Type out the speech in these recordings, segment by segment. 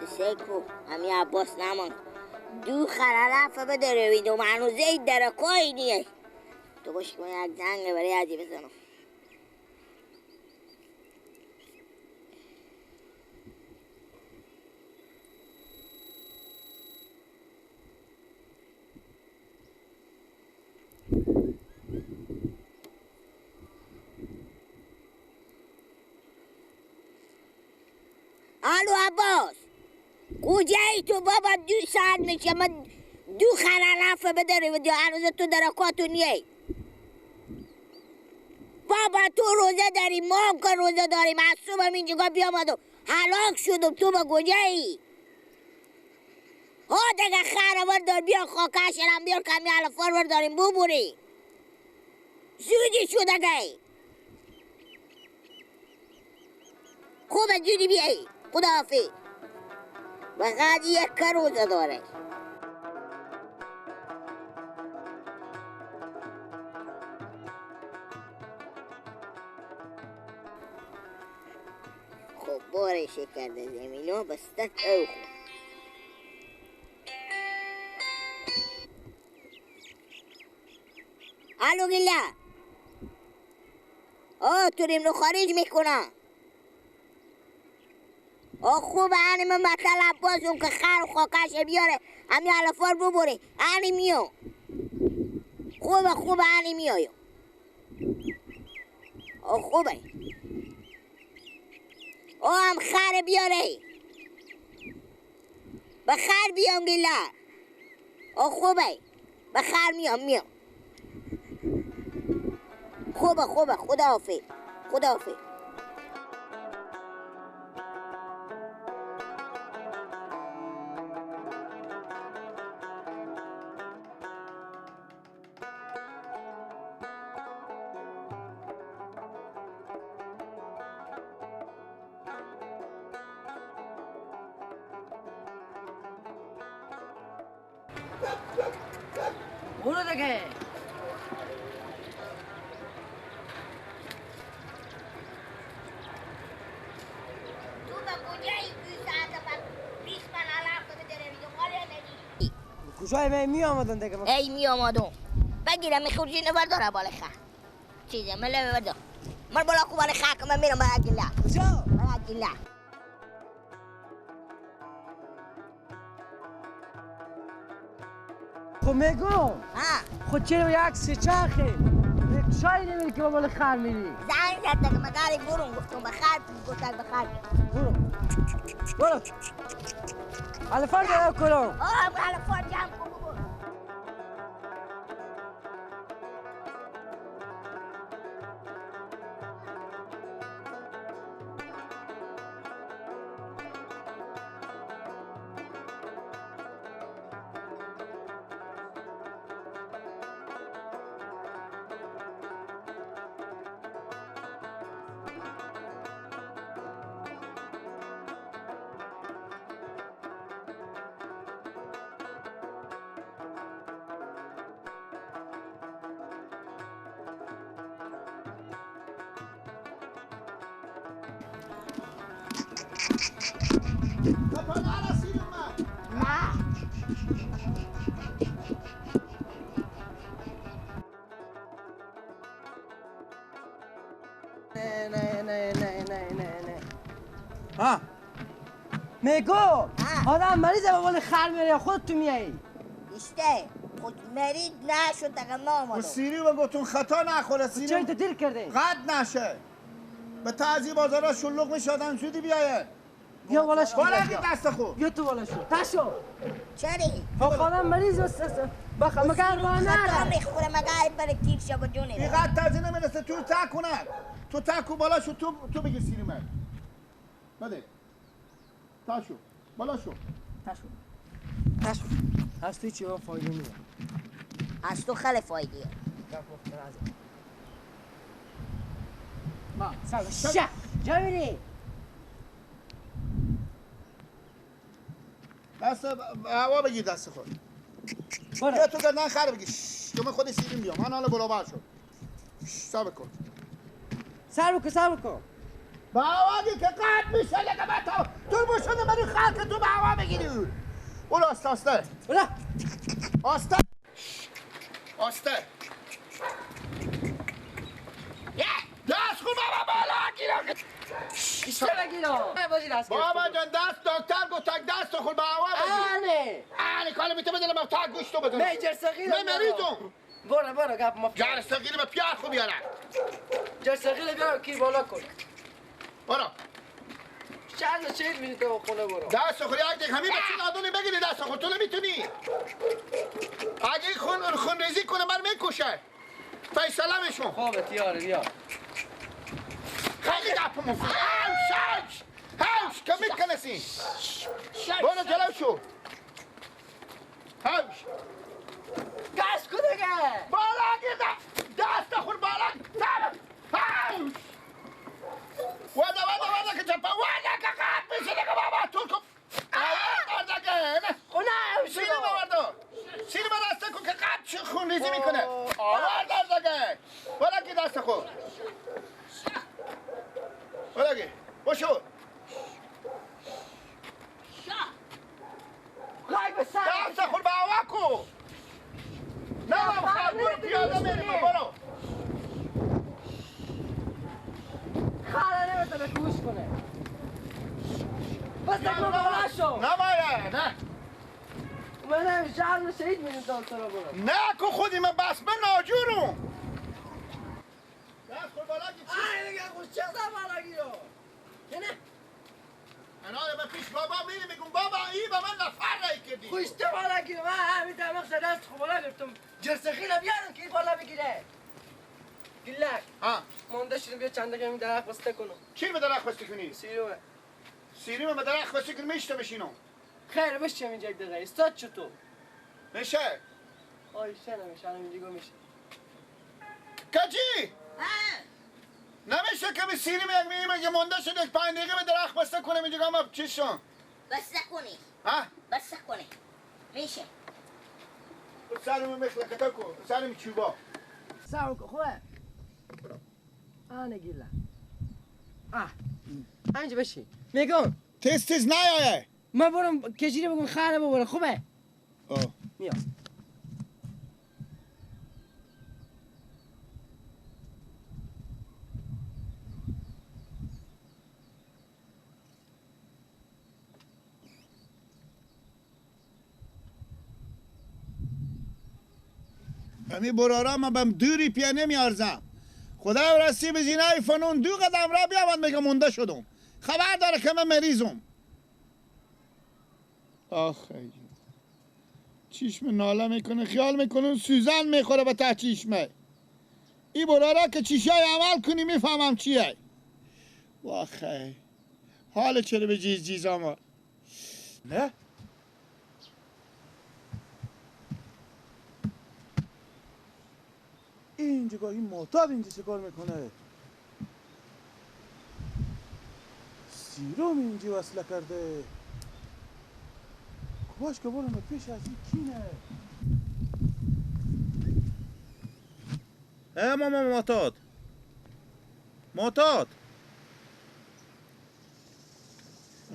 سیکو همی عباس نمان دو خرالف بداره ویدو معنو زید درکایی نیه تو باش کنی یک زنگ برای عدی بزنم الو عباس کجایی تو بابا 2 ساعت میشه من 2 خرالف بداره ویدو هنوز تو درکاتو نیه بابا تو روزه داری ما هم که روزه داریم از صبح اینجا بیامد و هلاک شدم تو با کجایی ها دیگه خرابر دار بیا خاکشرم بیار کمی علفار ور داریم ببوری زودی شده گی خوبه زودی بیایی خداحافظ فقط یک که روزه داره خب بارش کرده زمینو بستت او خود الو گله توریم رو خارج میکنم خوبه هنی من مطلب بازم که خر و خاکش بیاره همی علفار ببوری هنی میو خوبه هنی میایو خوبه هم خر بیاره به خر بیام گله خوبه به خر میام خوبه خداحافظ برو دیگه تو به کجایی 2 ساعت بعد 20 من علف بداره بیدو مالی ندی کجای من می آمدن دیگه ای می آمدم بگیرم میخورجی نبرداره بالا خه چیزه مله ببردم من بالا خوب بالا خه که من میرم باید گله کجا؟ باید گله خب میگم خود چرا یک سه چرخه یک شایی نمیری که با بالا خر میری زنگ زد دیگه مداری برون گفتم بخیر گفتن بخیر برو علفار جمع کنم علفار جمع کن بگو نه میگو آدم مریضه با بالا خر میری خودت تو میایی اشته خود مرید نشد دیگه نامدم سیری و گفتون خطا نخوره چرا سیری تو دیر کرده قد نشه به تعذیب بازارا شلوغ میشدن زودی بیایه بیا بالا شو بالا که دست خوب بیا تو بالا شو تاشو چری؟ آدم مریض بخ مگر با خطا نه میخوره مگه برای تیر شب جونه اینقدر تازه نمیرسه تو تک کنه تو تکو بالا شو تو بگی سیری من بده تاشو بالا شو تاشو هستی چی ها فایده میده از تو خیلی فایدیه ما سلام جا میری دست هوا بگیر دست خود بیا تو گردن خر بگیر تو من خود سیریم بیام من حالا برابر شد صبر کن سر بکن با هوا که قد میشه لگه با تو بشده منو خلق تو با هوا بگیری برو آسته آسته برو آسته آسته دست خوب بابا بالا گیرم بیشتر بگیرم بازی دست بابا جان دست دکتر گو تک دست خود با هوا بگیر آنه کالا میتو بدلم او تک گوش تو بدلم نه جرسقیل نه مریضم برو گپ ما جرسقیل به پیار خوب بیارم جرسقیل بیار کی بالا کن برو چند چهل میلیت تو خونه برو دست خود یک دیگه همین بچه نادونی بگیری دست خود تو نمیتونی اگه خون ریزی کنه من میکشه فیصله میشون خوبه تیاره بیا خیلی گپ مفید هاوش که میکنسی برو جلو شو هاوش گاز کن دیگه بالا گیر دست خود بالا هاوش ودا که چپا ودا که قد میشه دیگه بابا تو کن آوار دیگه خونه سینی بوردو سینی با دسته کن که قد خون ریزی میکنه آوار دیگه بالا گیر دست خود بالا گیر باشو لای به سر دست خود با هوا کو نه بابا برو پیاده میریم برو خاله نمیتونه گوش کنه بس تکو بالا شو نباید نه من هم شهر شهید میریم دکتر برو نه که خودی من بس من ناجورم دست خود بالا گیر آی دیگه خوش چه بالا گیرو نه انا به پیش بابا میگم بابا ای با من نفر رای کردی خوش چه بالا گیرو من همین دماغ دست خوب بالا گرفتم جرسقیل بیارم که بالا بگیره گلک ها مونده شدیم بیا چند دقیقه درخت بسته کنم چی به درخت بسته کنی؟ سیروه سیری به درخت بسته کنی میشته بشینم خیر بشم اینجا یک دقیقه استاد چطور؟ میشه آی سه نمیشه الان اینجا میشه کجی نمیشه که به سیری میگه مونده شد یک 5 دقیقه به درخت بسته کنم اینجا ما چی شون بسته کنی ها بسته کنی میشه سرمو میخلقه کو سرم چوبا ساو خوبه آنه گیلا همینجا بشی میگم تیز نیایه من برم کشیری بگم خانه ببرم خوبه میام امی برارا من بهم دوری پیا نمیارزم خدا راستی به زینای فنون 2 قدم را بیاوند میگه مونده شدم خبر داره که من مریضم آخه چشم ناله میکنه خیال میکنه سوزن میخوره به ته چشمه ای برارا که چیشای عمل کنی میفهمم چیه واخه حال چرا به جیز آمار نه اینجا این معتاد اینجا چه کار میکنه سیروم اینجا وصله کرده باش که برم پیش از این کینه ماما معتاد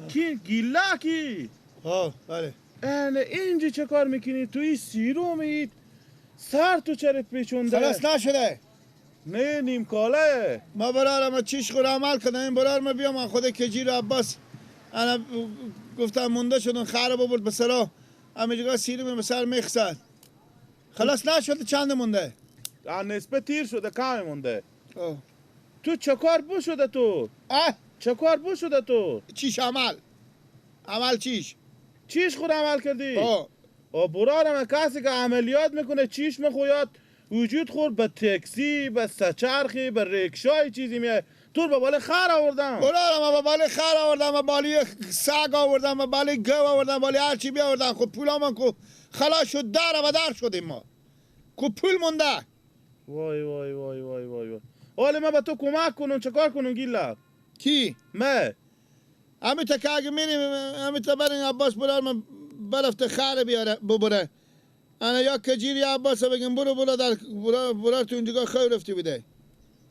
کی گیلا کی بله اینجا چه کار میکنی توی سیرومید سر تو چرا پیچونده خلاص نشده نه نیم کاله ما برارم چیش خور عمل کنم این برار ما بیام من خود کجیر عباس انا گفتم مونده شدن خراب برد به سرا امیجگاه سیروم به سر میخسد خلاص نشده چند مونده نسبت تیر شده کم مونده تو چه کار بو شده تو چه کار بو شده تو چیش عمل چیش خود عمل کردی برارم کسی که عملیات میکنه چیش میخوید وجود خورد به تاکسی به سچرخی به رکشای چیزی میای تو به بالا خر آوردم برارم به بالا خر آوردم به بالا سگ آوردم به بالا گو آوردم بالا هر چی بیاوردم خب پولا من کو خلاص شد در شدیم ما کو پول مونده وای حالا من به تو کمک کنم چه کار کنم گیلا کی من همین تا که اگه میریم همین تا برین عباس برار من برفت خر بیاره ببره انا یا کجیری عباس بگم برو در برار تو اونجا خیر رفتی بده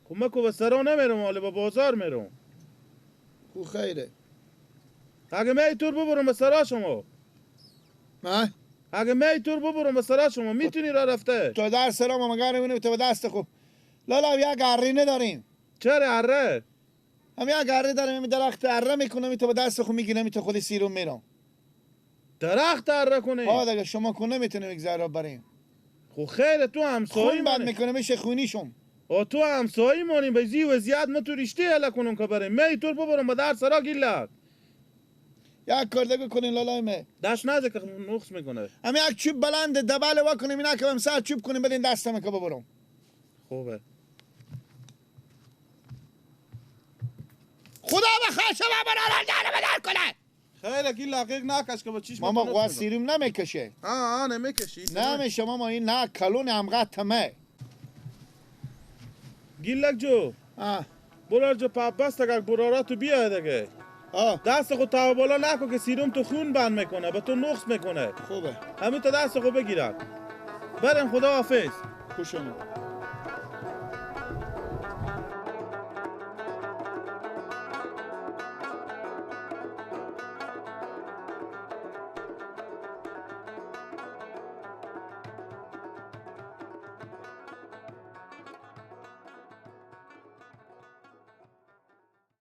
کمکو به سرا نمیرم حالا با بازار میرم خو خیره اگه میتور ببرم به سرا شما ما اگه میتور ببرم به سرا شما میتونی را رفته تو در سلام ما مگر نمی‌بینیم تو به دست خوب لالا یا گاری نداریم چرا اره هم یا گاری داریم می درخت اره میکنم تو به دست خوب میگیرم تو خودی سیروم میرم درخت اره کنی ها دیگه شما کنه میتونیم یک ذره بریم خو خیلی تو همسایی خون بد منی میکنه میشه خونیشم و تو همسایی منی به زی و زیاد ما تو رشته هلا کنم که بریم میتور ببرم به در سرا گیلک یک کردگو کنین لالای می دست نده که نقص میکنه هم یک چوب بلند دبل وا کنیم اینا که هم سر چوب کنیم بدین دستم که ببرم خوبه خدا بخواه شما برای داره بدر کنه خیلی گیلک یک نکش که با چیش ماما قواه سیروم نمیکشه آه نمیکشی نمیشه ماما این نه کلون همقدر تمه گیلک جو برار جو پاپست اگر برارا تو بیاد دیگه دست خود تا بالا نکن که سیروم تو خون بند میکنه به تو نقص میکنه خوبه همین تا دست خود بگیرم بریم خدا حافظ خوشم